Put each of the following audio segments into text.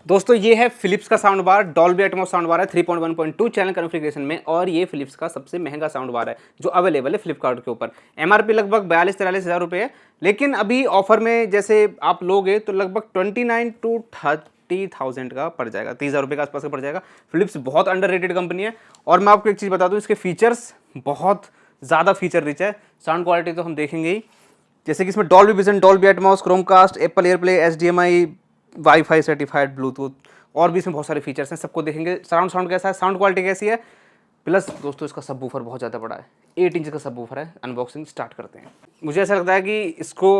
दोस्तों ये है फिलिप्स का sound bar, Dolby Atmos sound bar है 3.1.2 चैनल कॉन्फ़िगरेशन में, और ये फिलिप्स का सबसे महंगा साउंड बार है जो अवेलेबल है फ्लिपकार्ट के ऊपर। एमआरपी लगभग 42-43 हज़ार रुपये है, लेकिन अभी ऑफर में जैसे आप लोगे तो लगभग 29 to 30,000 का पड़ जाएगा, 30,000 रुपये के आसपास का पड़ जाएगा। फिलिप्स बहुत अंडररेटेड कंपनी है। और मैं आपको एक चीज़ बता दूँ, इसके फीचर्स बहुत ज़्यादा फीचर रिच है। साउंड क्वालिटी तो हम देखेंगे ही, जैसे कि इसमें Dolby vision, Dolby Atmos, Chromecast, Apple AirPlay, HDMI, wifi certified, Bluetooth, और भी इसमें बहुत सारे फीचर्स हैं, सबको देखेंगे। साउंड कैसा है, साउंड क्वालिटी कैसी है, प्लस दोस्तों इसका सबवूफर बहुत ज़्यादा बड़ा है, 8 इंच का सबवूफर है। अनबॉक्सिंग स्टार्ट करते हैं। मुझे ऐसा लगता है कि इसको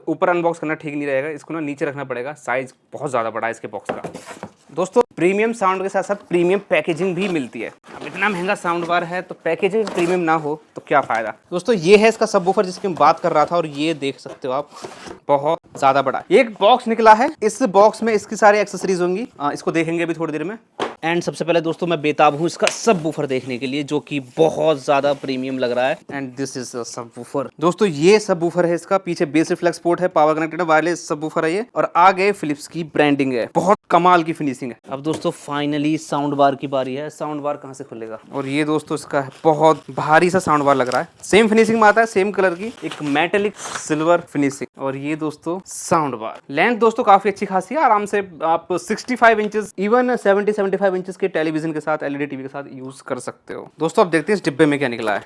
ऊपर अनबॉक्स करना ठीक नहीं रहेगा, इसको ना नीचे रखना पड़ेगा, साइज़ बहुत ज़्यादा बड़ा है इसके बॉक्स का। दोस्तों प्रीमियम साउंड के साथ साथ प्रीमियम पैकेजिंग भी मिलती है। अब इतना महंगा साउंड बार है तो पैकेजिंग प्रीमियम ना हो तो क्या फ़ायदा। दोस्तों ये है इसका सबवूफर जिसकी मैं बात कर रहा था, और ये देख सकते हो आप, बहुत ज़्यादा बड़ा एक बॉक्स निकला है। इस बॉक्स में इसकी सारी एक्सेसरीज होंगी, इसको देखेंगे अभी थोड़ी देर में। एंड सबसे पहले दोस्तों मैं बेताब हूँ इसका सबवूफर देखने के लिए, जो कि बहुत ज़्यादा प्रीमियम लग रहा है। And this is subwoofer. दोस्तों ये सबवूफर है, इसका पीछे बेस रिफ्लेक्स पोर्ट है, पावर कनेक्टेड है, वायरलेस सबवूफर है ये, और आगे फिलिप्स की ब्रांडिंग है, बहुत कमाल की फिनिशिंग है। अब दोस्तों फाइनली साउंड बार की बारी है। साउंड बार कहाँ से खुलेगा, और ये दोस्तों इसका बहुत भारी सा साउंड बार लग रहा है। सेम फिनिशिंग में आता है, सेम कलर की एक मेटेलिक सिल्वर फिनिशिंग। और ये दोस्तों साउंड बार लेंथ दोस्तों काफी अच्छी खासी है, आराम से आप 65 इंचेस, इवन 70-75 इंचेस के टेलीविजन के साथ, LED टीवी के साथ यूज कर सकते हो। दोस्तों अब देखते हैं इस डिब्बे में क्या निकला है।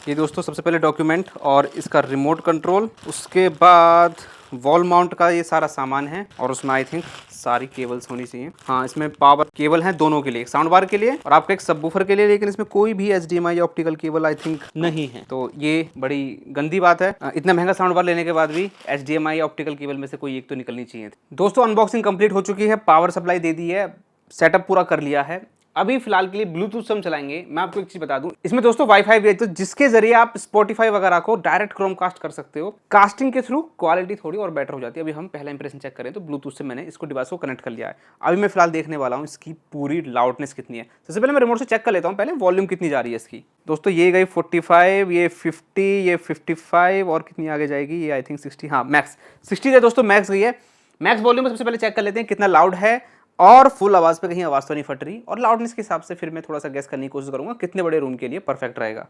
ये दोस्तों सबसे पहले डॉक्यूमेंट और इसका रिमोट कंट्रोल, उसके बाद वॉल माउंट का ये सारा सामान है, और उसमें आई थिंक सारी केबल्स होनी चाहिए। हाँ, इसमें पावर केबल है दोनों के लिए, एक साउंड बार के लिए और आपका एक सबवूफर के लिए, लेकिन इसमें कोई भी HDMI या ऑप्टिकल केबल आई थिंक नहीं है, तो ये बड़ी गंदी बात है। इतना महंगा साउंड बार लेने के बाद भी HDMI या ऑप्टिकल केबल में से कोई एक तो निकलनी चाहिए थी। दोस्तों अनबॉक्सिंग कंप्लीट हो चुकी है, पावर सप्लाई दे दी है, सेटअप पूरा कर लिया है। अभी फिलहाल के लिए ब्लूटूथ से हम चलाएंगे। मैं आपको एक चीज बता दूं, इसमें दोस्तों वाईफाई भी है, तो जिसके जरिए आप स्पॉटिफाई वगैरह को डायरेक्ट क्रोमकास्ट कर सकते हो। कास्टिंग के थ्रू क्वालिटी थोड़ी और बेटर हो जाती है। अभी हम पहला इंप्रेशन चेक करें तो ब्लूटूथ से मैंने इसको डिवाइस को कनेक्ट कर लिया है। अभी मैं फिलहाल देखने वाला हूँ इसकी पूरी लाउडनेस कितनी है। सबसे पहले मैं रिमोट से चेक कर लेता हूँ पहले वॉल्यूम कितनी जा रही है इसकी। दोस्तों ये गई 45, ये 50, ये 55, और कितनी आगे जाएगी ये आई थिंक 60। हाँ मैक्स 60 है दोस्तों, मैक्स गई है। मैक्स वॉल्यूम में सबसे पहले चेक कर लेते हैं कितना लाउड है, और फुल आवाज पे कहीं आवाज तो नहीं फट रही, और लाउडनेस के हिसाब से फिर मैं थोड़ा सा गेस करने की कोशिश करूंगा कितने बड़े रूम के लिए परफेक्ट रहेगा।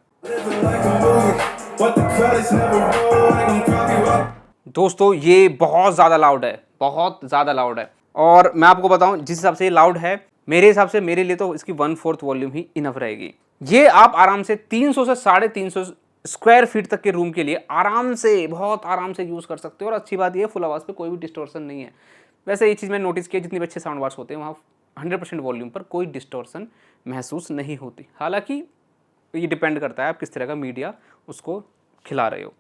दोस्तों ये बहुत ज्यादा लाउड है, बहुत ज्यादा लाउड है। और मैं आपको बताऊं जिस हिसाब से ये लाउड है, मेरे हिसाब से मेरे लिए तो इसकी 1/4 वॉल्यूम ही इनफ रहेगी। ये आप आराम से 300 से 350 स्क्वायर फीट तक के रूम के लिए आराम से, बहुत आराम से यूज कर सकते हो। और अच्छी बात ये फुल आवाज पे कोई भी डिस्टॉर्शन नहीं है। वैसे ये चीज़ मैंने नोटिस किया, जितने भी अच्छे साउंड बार्स होते हैं वहाँ 100% वॉल्यूम पर कोई डिस्टॉर्शन महसूस नहीं होती। हालांकि ये डिपेंड करता है आप किस तरह का मीडिया उसको खिला रहे हो।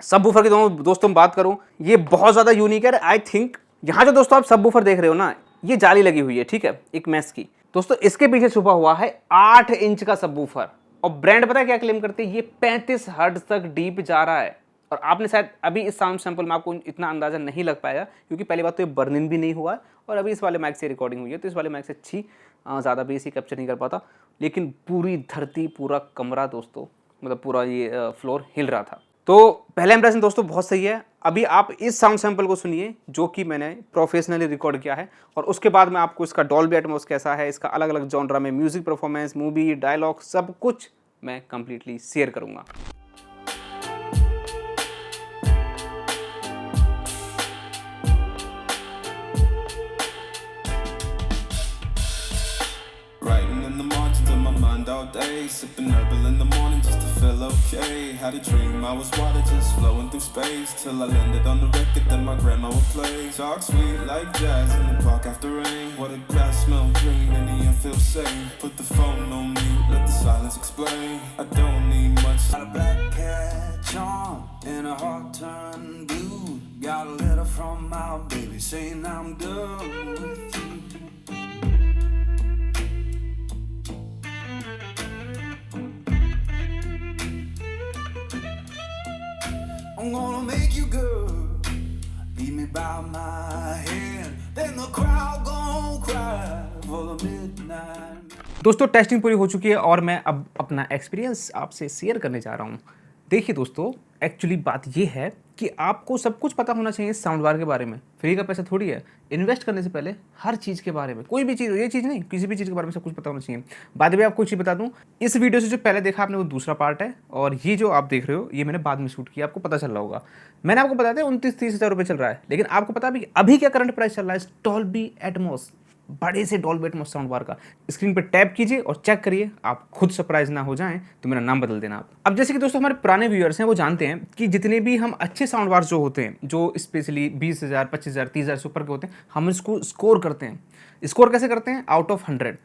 सबवूफर की दोस्तों बात करूँ, ये बहुत ज़्यादा यूनिक है। आई थिंक यहाँ जो दोस्तों आप सबवूफर देख रहे हो ना, ये जाली लगी हुई है, ठीक है, एक मैस की। दोस्तों इसके पीछे छुपा हुआ है 8 इंच का सबवूफर, और ब्रांड पता है क्या क्लेम करते हैं, ये 35 हर्ट्ज तक डीप जा रहा है। और आपने शायद अभी इस साउंड सैंपल में आपको इतना अंदाजा नहीं लग पाएगा, क्योंकि पहली बात तो ये बर्न इन भी नहीं हुआ है, और अभी इस वाले माइक से रिकॉर्डिंग हुई है, तो इस वाले माइक से अच्छी ज़्यादा बेस ही कैप्चर नहीं कर पाता। लेकिन पूरी धरती, पूरा कमरा दोस्तों, मतलब पूरा ये फ्लोर हिल रहा था। तो पहला इंप्रेशन दोस्तों बहुत सही है। अभी आप इस साउंड सैंपल को सुनिए जो कि मैंने प्रोफेशनली रिकॉर्ड किया है, और उसके बाद मैं आपको इसका डॉल्बी एटमॉस कैसा है, इसका अलग अलग जॉनरा में म्यूजिक परफॉर्मेंस, मूवी, डायलॉग, सब कुछ मैं कंप्लीटली शेयर करूँगा। All day, sipping herbal in the morning just to feel okay. Had a dream I was water just flowing through space, till I landed on the record that my grandma would play. Talk sweet like jazz in the park after rain. What a grass smell green and the air feels safe. Put the phone on mute, let the silence explain. I don't need much. Got a black cat charm and a heart turned blue. Got a letter from my baby saying I'm done with you. I'm gonna make you good, lead me by my hand, then the crowd gon' cry for the midnight. दोस्तों testing पूरी हो चुकी है, और मैं अब अपना experience आपसे शेयर करने जा रहा हूँ। देखिए दोस्तों, एक्चुअली बात ये है कि आपको सब कुछ पता होना चाहिए साउंड बार के बारे में। फ्री का पैसा थोड़ी है। इन्वेस्ट करने से पहले हर चीज़ के बारे में, कोई भी चीज़, ये चीज़ नहीं, किसी भी चीज़ के बारे में सब कुछ पता होना चाहिए। बाद में आपको एक चीज़ बता दूं, इस वीडियो से जो पहले देखा आपने वो दूसरा पार्ट है, और ये जो आप देख रहे हो ये मैंने बाद में शूट किया, आपको पता चल रहा होगा। मैंने आपको बताया था 29-30 हज़ार रुपये चल रहा है, लेकिन आपको पता अभी क्या करंट प्राइस चल रहा है डॉल्बी एटमॉस, बड़े से डॉल्बी एटमॉस साउंड बार का। स्क्रीन पे टैप कीजिए और चेक करिए, आप खुद सरप्राइज ना हो जाएं तो मेरा नाम बदल देना आप। अब जैसे कि दोस्तों हमारे पुराने व्यूअर्स हैं वो जानते हैं कि जितने भी हम अच्छे साउंड बार जो होते हैं, जो स्पेशली 20,000, 25,000, 30,000 से ऊपर के होते हैं, हम इसको स्कोर करते हैं। स्कोर कैसे करते हैं? Out of 100।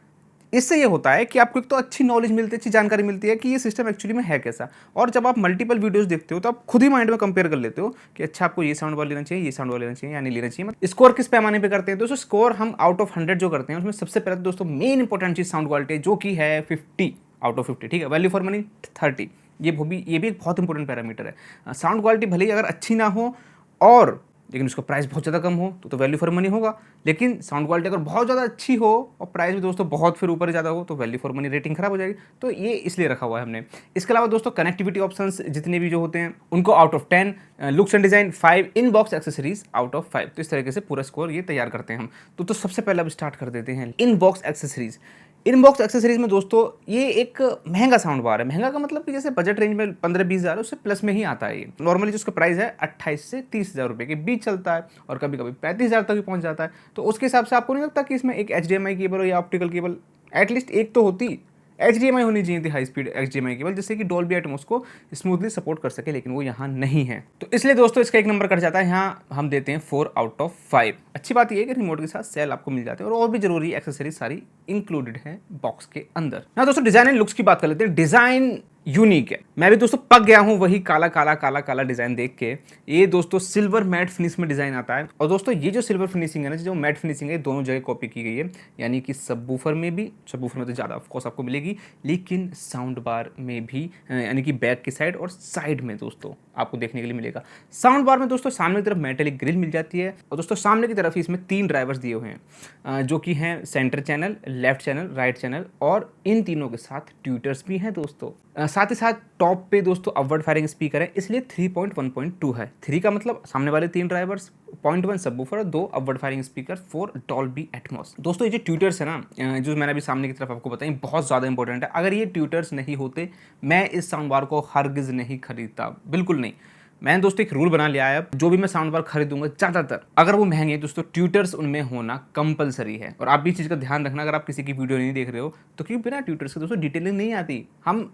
इससे ये होता है कि आपको एक तो अच्छी नॉलेज मिलती है, अच्छी जानकारी मिलती है कि ये सिस्टम एक्चुअली में है कैसा। और जब आप मल्टीपल वीडियोस देखते हो तो आप खुद ही माइंड में कंपेयर कर लेते हो कि अच्छा आपको ये साउंड बार लेना चाहिए, ये साउंड बार लेना चाहिए या नहीं लेना चाहिए। स्कोर किस पैमाने पे करते हैं दोस्तों? स्कोर हम आउट ऑफ 100 जो करते हैं उसमें सबसे पहले दोस्तों मेन इंपॉर्टेंट चीज साउंड क्वालिटी है, जो कि है 50 आउट ऑफ 50। ठीक है, वैल्यू फॉर मनी 30। ये भी एक बहुत इंपॉर्टेंट पैरामीटर है। साउंड क्वालिटी भले ही अगर अच्छी ना हो और लेकिन उसका प्राइस बहुत ज़्यादा कम हो तो वैल्यू फॉर मनी होगा। लेकिन साउंड क्वालिटी अगर बहुत ज़्यादा अच्छी हो और प्राइस भी दोस्तों बहुत फिर ऊपर ज़्यादा हो तो वैल्यू फॉर मनी रेटिंग खराब हो जाएगी। तो ये इसलिए रखा हुआ है हमने। इसके अलावा दोस्तों कनेक्टिविटी ऑप्शंस जितने भी जो होते हैं उनको out of 10, looks and design 5, in box accessories out of 5। तो इस तरीके से पूरा स्कोर ये तैयार करते हैं हम। तो सबसे पहले अब स्टार्ट कर देते हैं इन बॉक्स एक्सेसरीज। इनबॉक्स एक्सेसरीज में दोस्तों ये एक महंगा साउंड बार है। महंगा का मतलब कि जैसे बजट रेंज में 15-20 हज़ार उससे प्लस में ही आता है। ये नॉर्मली जो उसका प्राइस है 28 से 30 हज़ार रुपये के बीच चलता है और कभी कभी 35 हज़ार तक भी पहुंच जाता है। तो उसके हिसाब से आपको नहीं लगता कि इसमें एक HDMI केबल हो या ऑप्टिकल केबल एटलीस्ट एक तो होती, HDMI होनी चाहिए थी, हाई स्पीड HDMI केबल, जिससे कि डॉल्बी एटमॉस को स्मूथली सपोर्ट कर सके, लेकिन वो यहाँ नहीं है। तो इसलिए दोस्तों इसका एक नंबर कट जाता है। यहाँ हम देते हैं 4 आउट ऑफ 5। अच्छी बात यह है कि रिमोट के साथ सेल आपको मिल जाते हैं और भी जरूरी एक्सेसरीज सारी इंक्लूडेड है बॉक्स के अंदर। ना दोस्तों डिजाइन एंड लुक्स की बात कर लेते हैं। डिजाइन यूनिक है। मैं भी दोस्तों पक गया हूं वही काला काला काला काला डिजाइन देख के। ये दोस्तों सिल्वर मैट फिनिश में डिजाइन आता है। और दोस्तों ये जो सिल्वर फिनिशिंग है ना, जो मैट फिनिशिंग है, दोनों जगह कॉपी की गई है। यानी कि सबवूफर में भी, सबवूफर में तो ज़्यादा ऑफकोर्स आपको मिलेगी, लेकिन साउंड बार में भी, यानी कि बैक की साइड और साइड में दोस्तों आपको देखने के लिए मिलेगा। साउंड बार में दोस्तों सामने की तरफ मेटेलिक ग्रिल मिल जाती है और दोस्तों सामने की तरफ ही इसमें 3 ड्राइवर्स दिए हुए हैं, जो कि हैं centre channel, left channel, right channel, और इन तीनों के साथ ट्यूटर्स भी हैं दोस्तों। साथ ही साथ टॉप पे दोस्तों अपवर्ड फायरिंग स्पीकर है, इसलिए 3.1.2 है। 3 का मतलब सामने वाले 3 ड्राइवर्स, 0.1 सबवूफर और 2 upward firing speaker for Dolby Atmos. दोस्तों ये जो ट्यूटर्स है ना, जो मैंने अभी सामने की तरफ आपको बताया, बहुत ज़्यादा इंपॉर्टेंट है। अगर ये ट्यूटर्स नहीं होते मैं इस साउंड बार को हरगिज़ नहीं खरीदता, बिल्कुल नहीं। मैंने दोस्तों एक रूल बना लिया है, जो भी मैं साउंड बार खरीदूंगा ज़्यादातर अगर वो महंगे हैं दोस्तों, ट्यूटर्स उनमें होना कंपलसरी है। और आप भी इस चीज़ का ध्यान रखना, अगर आप किसी की वीडियो नहीं देख रहे हो तो क्योंकि बिना ट्यूटर्स के दोस्तों डिटेलिंग नहीं आती। हम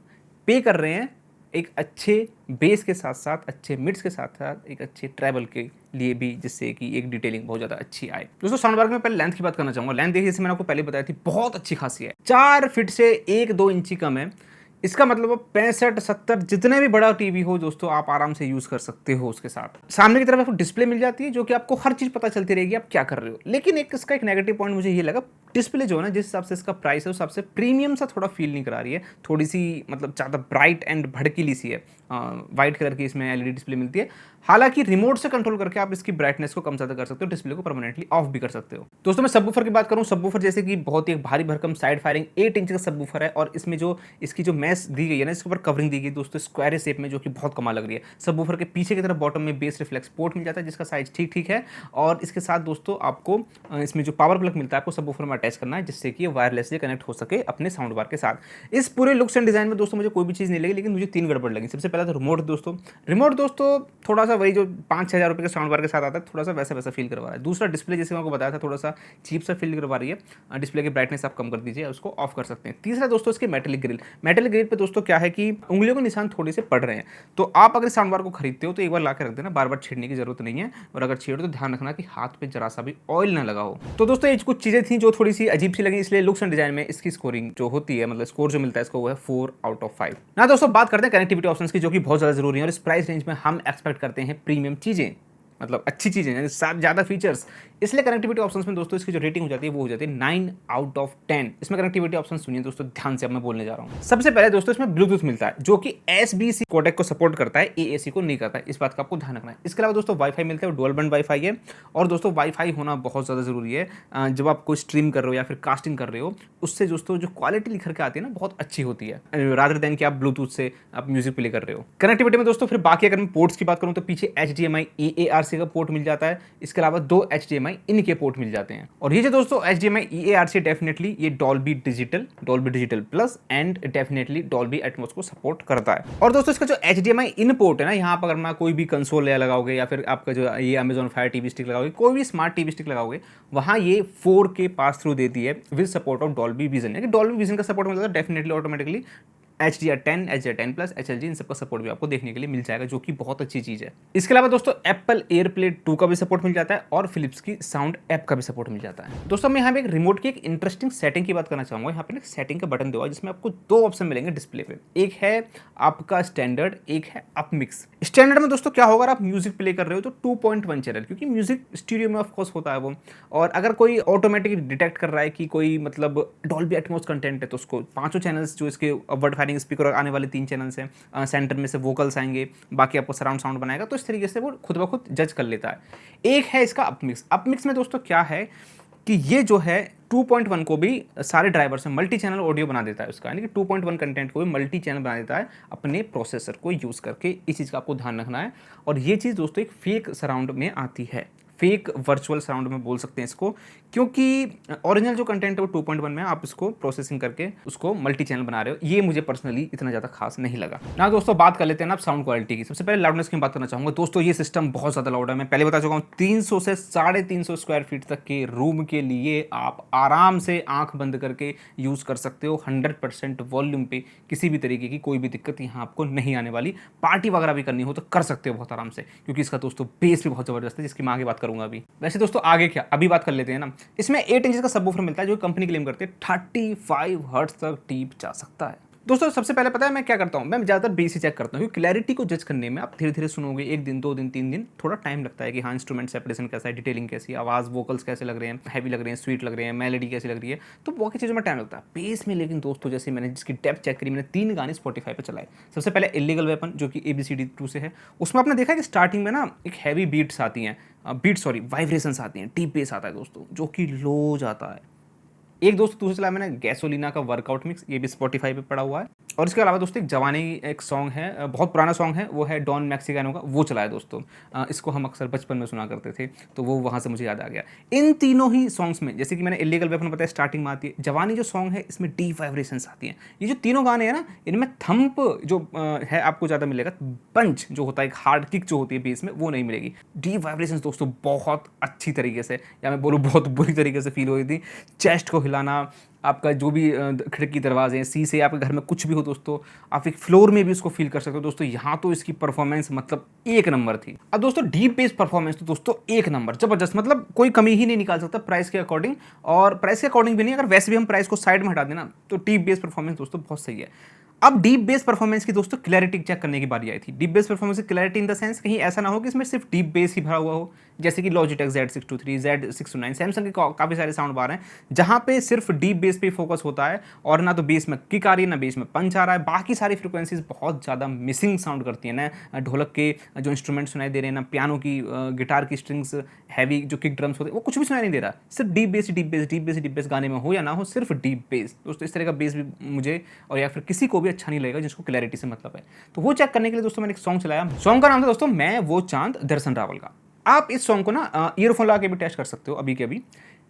पे कर रहे हैं एक अच्छे बेस के साथ साथ, अच्छे मिड्स के साथ साथ एक अच्छे ट्रैवल के लिए भी, जिससे कि एक डिटेलिंग बहुत ज़्यादा अच्छी आए। दोस्तों साउंड बार में पहले लेंथ की बात करना चाहूँगा। लेंथ देखिए, जैसे मैंने आपको पहले बताया थी, बहुत अच्छी खासी है। 4 फीट से 1-2 इंची कम है। इसका मतलब 65-70 जितने भी बड़ा टीवी हो दोस्तों आप आराम से यूज़ कर सकते हो। उसके साथ सामने की तरफ आपको डिस्प्ले मिल जाती है, जो कि आपको हर चीज़ पता चलती रहेगी आप क्या कर रहे हो। लेकिन इसका एक नेगेटिव पॉइंट मुझे ये लगा, डिस्प्ले जो है ना, जिस हिसाब से इसका प्राइस है उस हिसाब से प्रीमियम सा थोड़ा फील नहीं करा रही है। थोड़ी सी मतलब ज़्यादा ब्राइट एंड भड़कीली सी है। वाइट कलर की इसमें LED डिस्प्ले मिलती है। हालांकि रिमोट से कंट्रोल करके आप इसकी ब्राइटनेस को कम ज़्यादा कर सकते हो, डिस्प्ले को परमानेंटली ऑफ भी कर सकते हो। दोस्तों मैं सबवूफर की बात करूँ, सबवूफर जैसे कि बहुत ही एक भारी भरकम साइड फायरिंग 8 इंच का सबवूफर है। और इसमें जो इसकी जो मैश दी गई है ना, इसके ऊपर कवरिंग दी गई दोस्तों स्क्वायर शेप में, जो कि बहुत कमाल लग रही है। सबवूफर के पीछे की तरफ बॉटम में बेस रिफ्लेक्स पोर्ट मिल जाता है, जिसका साइज ठीक ठीक है। और इसके साथ दोस्तों आपको इसमें जो पावर प्लग मिलता है आपको सबवूफर में अटैच करना है, जिससे कि वायरलेसली कनेक्ट हो सके अपने साउंड बार के साथ। इस पूरे लुक्स एंड डिजाइन में दोस्तों मुझे कोई भी चीज़ नहीं लगी, लेकिन मुझे 3 गड़बड़ लगी। सबसे पहला तो रिमोट दोस्तों थोड़ा सा वही जो 5-6 हज़ार रुपये के साउंड बार के साथ आता है, थोड़ा सा वैसा फील करवा रहा है। दूसरा डिस्प्ले, जैसे मैं आपको बताया था, थोड़ा सा चीप सा फील करवा रही है। डिस्प्ले की ब्राइटनेस आप कम कर दीजिए, उसको ऑफ कर सकते हैं। तीसरा दोस्तों इसके मेटेलिक ग्रिल पे दोस्तों क्या है कि उंगलियों के निशान थोड़े से पड़ रहे हैं। तो आप अगर साउंड बार को खरीदते हो तो एक बार ला के रख देना, बार बार छेड़ने की जरूरत नहीं है। और अगर छेड़ो तो ध्यान रखना कि हाथ पे जरा सा भी ऑयल ना लगा हो। तो दोस्तों ये कुछ चीज़ें थी जो थोड़ी सी अजीब सी लगी, इसलिए लुक्स एंड डिजाइन में इसकी स्कोरिंग जो होती है, मतलब स्कोर जो मिलता है इसको, वो है 4 आउट ऑफ 5। ना दोस्तों बात करते हैं कनेक्टिविटी ऑप्शंस की, जो कि बहुत ज़्यादा जरूरी है। और इस प्राइस रेंज में हम एक्सपेक्ट करते हैं प्रीमियम चीज़ें। मतलब अच्छी चीज़ें हैं, ज़्यादा फीचर्स, इसलिए कनेक्टिविटी ऑप्शंस में दोस्तों इसकी जो रेटिंग हो जाती है वो हो जाती है 9 आउट ऑफ 10। इसमें कनेक्टिविटी ऑप्शन सुनिए दोस्तों ध्यान से, अब मैं बोलने जा रहा हूँ। सबसे पहले दोस्तों इसमें ब्लूटूथ मिलता है जो कि SBC कोडेक को सपोर्ट करता है, AAC को नहीं करता है, इस बात का आपको ध्यान रखना है। इसके अलावा दोस्तों वाईफाई मिलता है, डुअल बैंड वाईफाई है, और दोस्तों वाईफाई होना बहुत ज़्यादा ज़रूरी है। जब आप कोई स्ट्रीम कर रहे हो या फिर कास्टिंग कर रहे हो, उससे दोस्तों जो क्वालिटी निखर के आती है ना बहुत अच्छी होती है, रादर देन कि आप ब्लूटूथ से आप म्यूजिक प्ले कर रहे हो। कनेक्टिविटी में दोस्तों फिर बाकी अगर मैं पोर्ट्स की बात करूँ तो पीछे HDMI EARC का पोर्ट मिल जाता है, इसके अलावा 2 HDMI इन के पोर्ट मिल जाते हैं। और ये जो दोस्तों HDMI EARC डेफिनेटली ये Dolby digital plus and definitely Dolby Atmos को सपोर्ट करता है। और दोस्तों इसका जो HDMI इन पोर्ट है ना, यहाँ पर अगर मैं कोई भी कंसोल लगाओगे या फिर आपका जो ये Amazon Fire TV स्टिक लगाओगे, कोई भी स्मार्ट टीवी स्टिक लगाओगे, वहाँ ये 4K पास थ्रू देती है with support of Dolby vision. यानी डॉल्बी विजन का सपोर्ट मिलता है definitely automatically HDR10, HDR10 plus HLG इन सबका सपोर्ट भी आपको देखने के लिए मिल जाएगा, जो कि बहुत अच्छी चीज़ है। इसके अलावा दोस्तों एप्पल एयरप्ले 2 का भी सपोर्ट मिल जाता है और फिलिप्स की साउंड ऐप का भी सपोर्ट मिल जाता है। दोस्तों मैं यहाँ पे एक रिमोट की एक इंटरेस्टिंग सेटिंग की बात करना चाहूँगा। यहाँ पे एक सेटिंग का बटन दिया जिसमें आपको 2 ऑप्शन मिलेंगे डिस्प्ले पे, एक है आपका स्टैंडर्ड, एक है अप मिक्स। स्टैंडर्ड में दोस्तों क्या होगा, अगर आप म्यूजिक प्ले कर रहे हो तो 2.1 चैनल, क्योंकि म्यूजिक स्टूडियो में ऑफकोर्स होता है वो, और अगर कोई ऑटोमेटिकली डिटेक्ट कर रहा है कि कोई मतलब डॉल्बी एटमॉस कंटेंट है तो उसको 5 चैनल्स जो इसके वर्ड फायरिंग स्पीकर आने वाले 3 चैनल्स हैं, सेंटर में से वोकल्स आएंगे, बाकी आपको सराउंड साउंड बनाएगा, तो इस तरीके से वो खुद ब खुद जज कर लेता है। एक है इसका अपमिक्स। अपमिक्स में दोस्तों क्या है कि ये जो है 2.1 को भी सारे ड्राइवर से मल्टी चैनल ऑडियो बना देता है उसका, यानी कि 2.1 कंटेंट को भी मल्टी चैनल बना देता है अपने प्रोसेसर को यूज़ करके। इस चीज़ का आपको ध्यान रखना है। और ये चीज़ दोस्तों एक फेक सराउंड में आती है, फेक वर्चुअल साउंड में बोल सकते हैं इसको, क्योंकि ओरिजिनल जो कंटेंट है वो 2.1 में, आप इसको प्रोसेसिंग करके उसको मल्टी चैनल बना रहे हो। ये मुझे पर्सनली इतना ज़्यादा खास नहीं लगा ना। दोस्तों बात कर लेते हैं ना आप साउंड क्वालिटी की। सबसे पहले लाउडनेस की बात करना चाहूँगा। दोस्तों ये सिस्टम बहुत ज़्यादा लाउड है, मैं पहले बता चुका हूँ। 300 से 350 स्क्वायर फीट तक के रूम के लिए आप आराम से आँख बंद करके यूज़ कर सकते हो। 100% वॉल्यूम पे किसी भी तरीके की कोई भी दिक्कत यहाँ आपको नहीं आने वाली। पार्टी वगैरह भी करनी हो तो कर सकते हो बहुत आराम से, क्योंकि इसका दोस्तों बेस भी बहुत ज़बरदस्त है, जिसकी मैं आगे बात करूँगा अभी। वैसे दोस्तों आगे क्या, अभी बात कर लेते हैं ना। इसमें 8 इंच का सबवूफर मिलता है जो कंपनी क्लेम करते हैं 35 हर्ट्ज तक डीप जा सकता है। दोस्तों सबसे पहले पता है मैं क्या करता हूँ, मैं ज़्यादातर बेस ही चेक करता हूँ, क्योंकि क्लैरिटी को जज करने में आप धीरे धीरे सुनोगे, 1 दिन 2 दिन 3 दिन थोड़ा टाइम लगता है कि हाँ इंस्ट्रूमेंट सेपरेशन कैसा है, डिटेलिंग कैसी है, आवाज़ वोकल्स कैसे लग रहे हैं, हैवी लग रहे हैं, स्वीट लग रहे हैं, मेलोडी कैसी लग रही है, तो बाकी चीज़ों में टाइम लगता है। बेस में लेकिन दोस्तों जैसे मैंने जिसकी डेप्थ चेक करी, मैंने 3 गाने स्पॉटिफाई पर चलाए। सबसे पहले इलीगल वेपन जो कि ABCD 2 से है, उसमें आपने देखा कि स्टार्टिंग में ना एक हैवी बीट्स आती हैं, वाइब्रेशंस आती हैं, डीप बेस आता है दोस्तों जो कि लो जाता है। एक दोस्त दूसरे चला मैंने गैसोलीना का वर्कआउट मिक्स, ये भी स्पॉटिफाई पे पड़ा हुआ है। और इसके अलावा दोस्तों एक जवानी एक सॉन्ग है, बहुत पुराना सॉन्ग है, वो है डॉन मैक्सिकानो का, वो चलाया दोस्तों। इसको हम अक्सर बचपन में सुना करते थे, तो वो वहाँ से मुझे याद आ गया। इन तीनों ही सॉन्ग्स में, जैसे कि मैंने इलीगल वेपन बताया स्टार्टिंग में आती है, जवानी जो सॉन्ग है इसमें डीप वाइब्रेशंस आती हैं। ये जो तीनों गाने हैं ना, इनमें थंप जो है आपको ज़्यादा मिलेगा, पंच जो होता है, एक हार्ड किक जो होती है बेस में, वो नहीं मिलेगी। डीप वाइब्रेशंस दोस्तों बहुत अच्छी तरीके से, या मैं बोलूँ बहुत बुरी तरीके से फील हो रही थी। चेस्ट को हिलाना, आपका जो भी खिड़की दरवाजे हैं, शीशे, आपके घर में कुछ भी हो दोस्तों, आप एक फ्लोर में भी उसको फील कर सकते हो दोस्तों। यहाँ तो इसकी परफॉर्मेंस मतलब 1 नंबर थी। अब दोस्तों डीप बेस परफॉर्मेंस तो दोस्तों 1 नंबर जबरदस्त, मतलब कोई कमी ही नहीं निकाल सकता प्राइस के अकॉर्डिंग। और प्राइस के अकॉर्डिंग भी नहीं, अगर वैसे भी हम प्राइस को साइड में हटा देना तो डीप बेस परफॉर्मेंस दोस्तों बहुत सही है। अब डीप बेस परफॉर्मेंस की दोस्तों क्लैरिटी चेक करने की बारी आई थी। डीप बेस परफॉर्मेंस की क्लैरिटी इन द सेंस कहीं ऐसा ना हो कि इसमें सिर्फ डीप बेस ही भरा हुआ हो, जैसे कि लॉजिटेक Z623, Z629, सैमसंग के काफ़ी सारे साउंड बार हैं जहाँ पे सिर्फ डीप बेस पे फोकस होता है, और ना तो बेस में किक आ रही है, ना बेस में पंच आ रहा है। बाकी सारी फ्रिक्वेंसीज बहुत ज़्यादा मिसिंग साउंड करती हैं, ना ढोलक के जो इंस्ट्रूमेंट सुनाई दे रहे हैं, ना पियानो की गिटार की स्ट्रिंग्स, हैवी जो किक ड्रम्स होते हैं, वो कुछ भी सुनाई नहीं दे रहा। सिर्फ डीप बेस गाने में हो या ना हो, सिर्फ डीप बेस। दोस्तों इस तरह का बेस भी मुझे और या फिर किसी को भी अच्छा नहीं लगेगा जिसको क्लैरिटी से मतलब है। तो वो चेक करने के लिए दोस्तों मैंने एक सॉन्ग चलाया। सॉन्ग का नाम था दोस्तों मैं वो चांद दर्शन रावल का। आप इस सॉन्ग को ना ईयरफोन लगा के भी टेस्ट कर सकते हो अभी के अभी।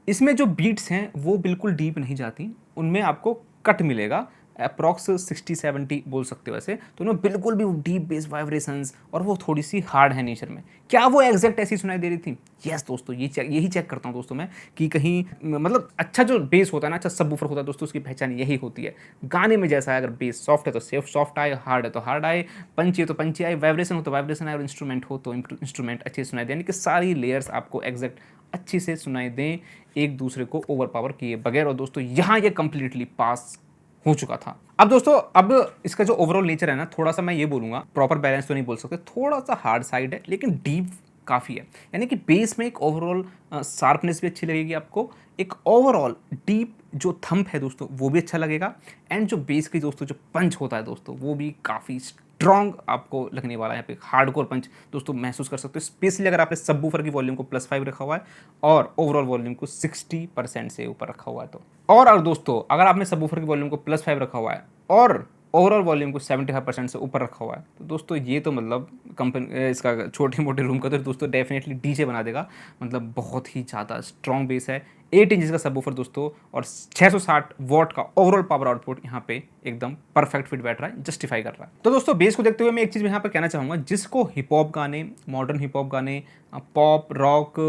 इसमें जो बीट्स हैं वो बिल्कुल डीप नहीं जाती, उनमें आपको कट मिलेगा, अप्रॉक्स 60-70 बोल सकते हो वैसे। तो उनमें बिल्कुल भी डीप बेस वाइब्रेशंस और वो थोड़ी सी हार्ड है नेचर में। क्या वो एग्जैक्ट ऐसी सुनाई दे रही थी? यस दोस्तों, यही चेक करता हूँ दोस्तों मैं कि कहीं मतलब अच्छा जो बेस होता है ना, अच्छा सबवूफर होता है दोस्तों, उसकी पहचान यही होती है। गाने में जैसा है, अगर बेस सॉफ्ट है तो सॉफ्ट आए, हार्ड है तो हार्ड आए, पंची है तो पंची आए, वाइब्रेशन हो तो वाइब्रेशन आए, और इंस्ट्रूमेंट हो तो इंस्ट्रूमेंट अच्छे से सुनाई दे, यानी कि सारी लेयर्स आपको एग्जैक्ट अच्छी से सुनाई दें, एक दूसरे को ओवर पावर किए बगैर। और दोस्तों यहाँ ये कंप्लीटली पास हो चुका था। अब दोस्तों अब इसका जो ओवरऑल नेचर है ना, थोड़ा सा मैं ये बोलूँगा, प्रॉपर बैलेंस तो नहीं बोल सकते, थोड़ा सा हार्ड साइड है, लेकिन डीप काफ़ी है। यानी कि बेस में एक ओवरऑल शार्पनेस भी अच्छी लगेगी आपको, एक ओवरऑल डीप जो थंप है दोस्तों वो भी अच्छा लगेगा, एंड जो बेस की दोस्तों जो पंच होता है दोस्तों वो भी काफ़ी स्ट्रॉन्ग आपको लगने वाला है। यहाँ पे हार्डकोर पंच दोस्तों महसूस कर सकते हो, स्पेशली अगर आपने सबवूफर की वॉल्यूम को +5 रखा हुआ है और ओवरऑल वॉल्यूम को 60% से ऊपर रखा हुआ है तो। और दोस्तों अगर आपने सबवूफर की वॉल्यूम को +5 रखा हुआ है और ओवरऑल वॉल्यूम को 75% से ऊपर रखा हुआ है तो दोस्तों ये तो मतलब कंपनी इसका छोटे मोटे रूम का तो दोस्तों डेफिनेटली डीजे बना देगा। मतलब बहुत ही ज़्यादा स्ट्रॉन्ग बेस है, 8 इंचज़ का सबवूफर दोस्तों और 660 वॉट का ओवरऑल पावर आउटपुट यहाँ पे एकदम परफेक्ट फिट बैठ रहा है, जस्टिफाई कर रहा है। तो दोस्तों बेस को देखते हुए मैं एक चीज़ यहाँ पर कहना चाहूँगा, जिसको हिप हॉप गाने, मॉडर्न हिप हॉप गाने, पॉप रॉक,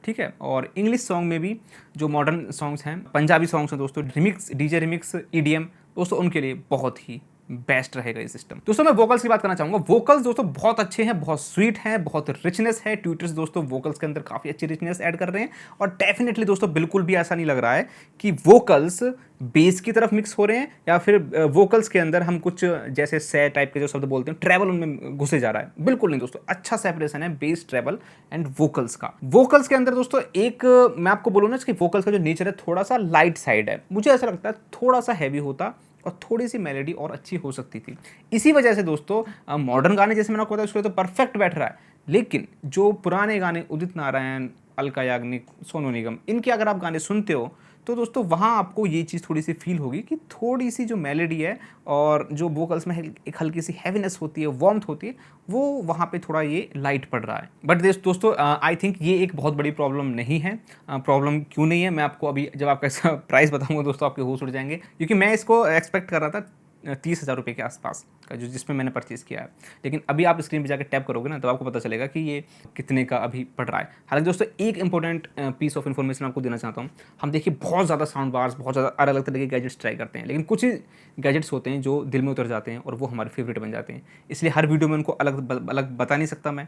ठीक है, और इंग्लिश सॉन्ग में भी जो मॉडर्न सॉन्ग्स हैं, पंजाबी सॉन्ग्स हैं दोस्तों, रिमिक्स, डीजे रिमिक्स, ईडीएम दोस्तों, उनके लिए बहुत ही बेस्ट रहेगा ये सिस्टम। दोस्तों मैं वोकल्स की बात करना चाहूंगा। वोकल्स दोस्तों बहुत अच्छे हैं, बहुत स्वीट हैं, बहुत रिचनेस है। ट्यूटर्स दोस्तों वोकल्स के अंदर काफ़ी अच्छी रिचनेस ऐड कर रहे हैं और डेफिनेटली दोस्तों बिल्कुल भी ऐसा नहीं लग रहा है कि वोकल्स बेस की तरफ मिक्स हो रहे हैं या फिर वोकल्स के अंदर हम कुछ जैसे सै टाइप के जो शब्द बोलते हैं ट्रैवल उनमें घुसे जा रहा है। बिल्कुल नहीं दोस्तों, अच्छा सेपरेशन है बेस, ट्रैवल एंड वोकल्स का। वोकल्स के अंदर दोस्तों एक मैं आपको बोलूँ ना कि वोकल्स का जो नेचर है थोड़ा सा लाइट साइड है, मुझे ऐसा लगता है थोड़ा सा हैवी होता और थोड़ी सी मेलोडी और अच्छी हो सकती थी। इसी वजह से दोस्तों मॉडर्न गाने जैसे मैंने आपको बताया उसके लिए तो परफेक्ट बैठ रहा है, लेकिन जो पुराने गाने उदित नारायण, अलका याग्निक, सोनू निगम, इनके अगर आप गाने सुनते हो तो दोस्तों वहाँ आपको ये चीज़ थोड़ी सी फील होगी कि थोड़ी सी जो मेलोडी है और जो वोकल्स में एक हल्की सी हैवीनेस होती है, वार्मथ होती है, वो वहाँ पे थोड़ा ये लाइट पड़ रहा है। बट दोस्तों आई थिंक ये एक बहुत बड़ी प्रॉब्लम नहीं है। प्रॉब्लम क्यों नहीं है मैं आपको अभी जब आपका इसका प्राइस बताऊंगा दोस्तों आपके होश उड़ जाएंगे, क्योंकि मैं इसको एक्सपेक्ट कर रहा था 30,000 रुपये के आसपास का जो जिसमें मैंने परचेज़ किया है, लेकिन अभी आप स्क्रीन पे जाकर टैप करोगे ना तो आपको पता चलेगा कि ये कितने का अभी पड़ रहा है। हालांकि दोस्तों एक इंपॉर्टेंट पीस ऑफ इन्फॉर्मेशन आपको देना चाहता हूँ। हम देखिए बहुत ज़्यादा साउंड बार्स, बहुत ज़्यादा अलग अलग तरह के गैजेट्स ट्राई करते हैं, लेकिन कुछ ही गैजेट्स होते हैं जो दिल में उतर जाते हैं और वो हमारे फेवरेट बन जाते हैं। इसलिए हर वीडियो में उनको अलग अलग बता नहीं सकता मैं,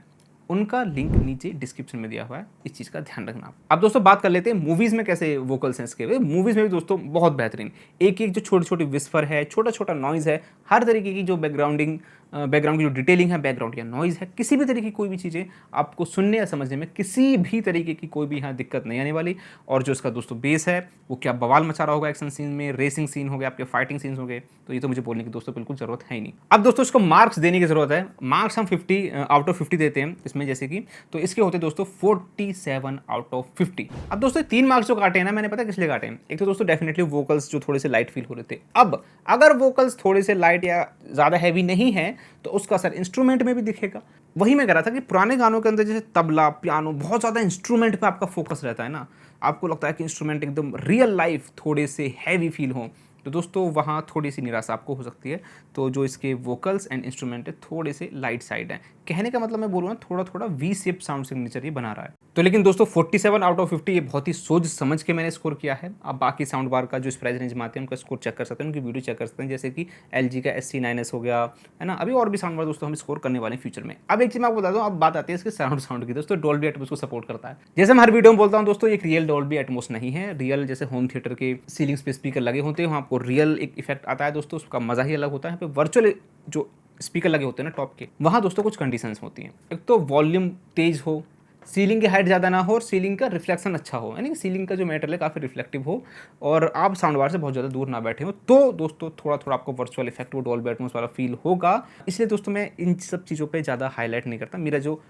उनका लिंक नीचे डिस्क्रिप्शन में दिया हुआ है, इस चीज़ का ध्यान रखना। अब दोस्तों बात कर लेते हैं मूवीज़ में कैसे वोकल्स हैं इसके। मूवीज़ में भी दोस्तों बहुत बेहतरीन, एक एक जो छोटी छोटी विस्पर है, छोटा छोटा नॉइज़ है, हर तरीके की जो बैकग्राउंड की जो डिटेलिंग है, बैकग्राउंड या नॉइज़ है, किसी भी तरीके की कोई भी चीज़ें आपको सुनने या समझने में किसी भी तरीके की कोई भी यहाँ दिक्कत नहीं आने वाली। और जो इसका दोस्तों बेस है वो क्या बवाल मचा रहा होगा एक्शन सीन में, रेसिंग सीन हो गए, आपके फाइटिंग सीन्स हो गए, तो ये तो मुझे बोलने की दोस्तों बिल्कुल ज़रूरत है ही नहीं। अब दोस्तों इसको मार्क्स देने की ज़रूरत है। मार्क्स हम 50 आउट ऑफ 50 देते हैं इसमें, जैसे कि तो इसके होते दोस्तों 47 आउट ऑफ 50। अब दोस्तों 3 मार्क्स जो काटे हैं ना मैंने, पता किस लिए काटे हैं? एक तो दोस्तों डेफिनेटली वोकल्स जो थोड़े से लाइट फील हो रहे थे। अब अगर वोकल्स थोड़े से लाइट या ज़्यादा हैवी नहीं है तो उसका असर इंस्ट्रूमेंट में भी दिखेगा। वही मैं कह रहा था कि पुराने गानों के अंदर जैसे तबला, पियानो, बहुत ज़्यादा इंस्ट्रूमेंट पे आपका फोकस रहता है ना, आपको लगता है कि इंस्ट्रूमेंट एकदम रियल लाइफ थोड़े से हैवी फील हो, तो दोस्तों वहाँ थोड़ी सी निराशा आपको हो सकती है। तो जो इसके वोकल्स एंड इंस्ट्रूमेंट है थोड़े से लाइट साइड है। कहने का मतलब मैं बोलूँ ना थोड़ा थोड़ा वी शेप साउंड सिग्नेचर ये बना रहा है। तो लेकिन दोस्तों 47 आउट ऑफ 50 ये बहुत ही सोच समझ के मैंने स्कोर किया है। आप बाकी साउंड बार का जो इस प्राइस रेंज में आते हैं उनका स्कोर चेक कर सकते हैं, उनकी वीडियो चेक कर सकते हैं, जैसे कि LG का SC9S हो गया है ना। अभी और भी साउंड बार दोस्तों हम स्कोर करने वाले हैं फ्यूचर में। अब एक चीज़ मैं आपको बता दूँ, अब बात आती है इसके साउंड की। दोस्तों डॉल्बी एटमॉस को सपोर्ट करता है, जैसे मैं हर वीडियो में बोलता हूँ दोस्तों, एक रियल डॉल्बी एटमॉस नहीं है। रियल जैसे होम थिएटर के सीलिंग्स पे स्पीकर लगे होते हैं वहाँ आपको रियल एक इफेक्ट आता है दोस्तों, उसका मजा ही अलग होता है। यहाँ पे वर्चुअल जो स्पीकर लगे होते हैं ना टॉप के, वहाँ दोस्तों कुछ कंडीशंस होती हैं। एक तो वॉल्यूम तेज हो, सीलिंग की हाइट ज़्यादा ना हो और सीलिंग का रिफ्लेक्शन अच्छा हो, यानी कि सीलिंग का जो मेटल है काफ़ी रिफ्लेक्टिव हो और आप साउंड बार से बहुत ज़्यादा दूर ना बैठे हो, तो दोस्तों थोड़ा थोड़ा आपको वर्चुअल इफेक्ट वो डॉल्बी एटमॉस वाला फील होगा। इसलिए दोस्तों मैं इन सब चीज़ों पे ज़्यादा हाईलाइट नहीं करता। मेरा जो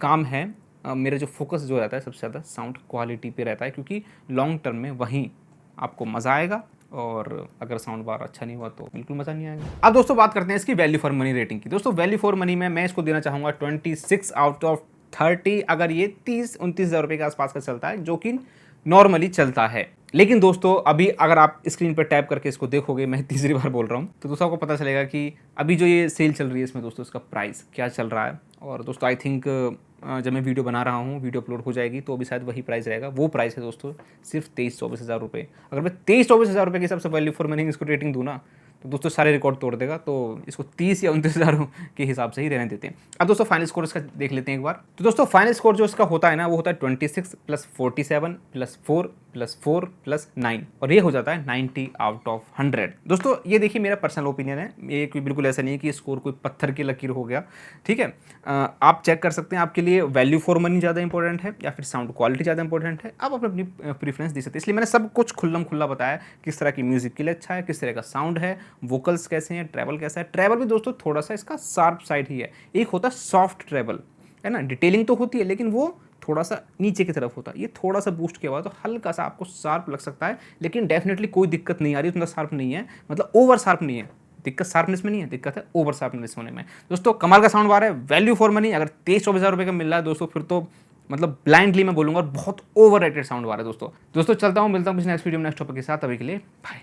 काम है, मेरा जो फोकस जो रहता है सबसे ज़्यादा साउंड क्वालिटी पे रहता है, क्योंकि लॉन्ग टर्म में वहीं आपको मज़ा आएगा और अगर साउंड बार अच्छा नहीं हुआ तो बिल्कुल मज़ा नहीं आएगा। अब दोस्तों बात करते हैं इसकी वैल्यू फॉर मनी रेटिंग की। दोस्तों वैल्यू फॉर मनी में मैं इसको देना चाहूँगा 26 आउट ऑफ 30। अगर ये 30-29 हज़ार रुपये के आसपास का चलता है, जो कि नॉर्मली चलता है। लेकिन दोस्तों अभी अगर आप स्क्रीन पर टैप करके इसको देखोगे, मैं तीसरी बार बोल रहा हूँ, तो दोस्तों आपको पता चलेगा कि अभी जो ये सेल चल रही है इसमें दोस्तों इसका प्राइस क्या चल रहा है। और दोस्तों आई थिंक जब मैं वीडियो बना रहा हूँ, वीडियो अपलोड हो जाएगी तो अभी शायद वही प्राइस रहेगा। वो प्राइस है दोस्तों सिर्फ 23-24 हज़ार रुपये। अगर मैं 23-24 हज़ार रुपये के हिसाब से वैल्यू फॉर मनी इसको रेटिंग दूँ ना, तो दोस्तों सारे रिकॉर्ड तोड़ देगा। तो इसको 30 या 29 हज़ार के हिसाब से ही रहने देते हैं। अब दोस्तों फाइनल स्कोर इसका देख लेते हैं एक बार। तो दोस्तों फाइनल स्कोर जो इसका होता है ना, वो होता है 26 + 47 + 4 +4 +9 और ये हो जाता है 90 आउट ऑफ 100। दोस्तों ये देखिए मेरा पर्सनल ओपिनियन है, ये कोई बिल्कुल ऐसा नहीं है कि स्कोर कोई पत्थर की लकीर हो गया, ठीक है। आप चेक कर सकते हैं, आपके लिए वैल्यू फॉर मनी ज़्यादा इंपॉर्टेंट है या फिर साउंड क्वालिटी ज़्यादा इंपॉर्टेंट है, आप अपनी प्रीफरेंस दे सकते हैं। इसलिए मैंने सब कुछ खुल्लम खुल्ला बताया, किस तरह की म्यूजिक के लिए अच्छा है, किस तरह का साउंड है, वोकल्स कैसे हैं, ट्रैवल कैसा है। ट्रैवल भी दोस्तों थोड़ा सा इसका शार्प साइड ही है, एक होता है सॉफ्ट ट्रैवल, है ना, डिटेलिंग तो होती है लेकिन वो थोड़ा सा नीचे की तरफ होता है, ये थोड़ा सा बूस्ट किया हुआ तो हल्का सा आपको शार्प लग सकता है, लेकिन डेफिनेटली कोई दिक्कत नहीं आ रही, उतना शार्प नहीं है, मतलब ओवर शार्प नहीं है। दिक्कत शार्पनेस में नहीं है, दिक्कत है ओवर शार्पनेस होने में। दोस्तों कमाल का साउंड बार है, वैल्यू फॉर मनी। अगर 23-24 रुपये का मिल रहा है दोस्तों, फिर तो मतलब ब्लाइंडली मैं बोलूँगा और बहुत ओवर रेटेड साउंड बार है दोस्तों। चलता हूँ, मिलता हूँ किसी नेक्स्ट वीडियो में नेक्स्ट टॉपिक के साथ, अभी के लिए बाय।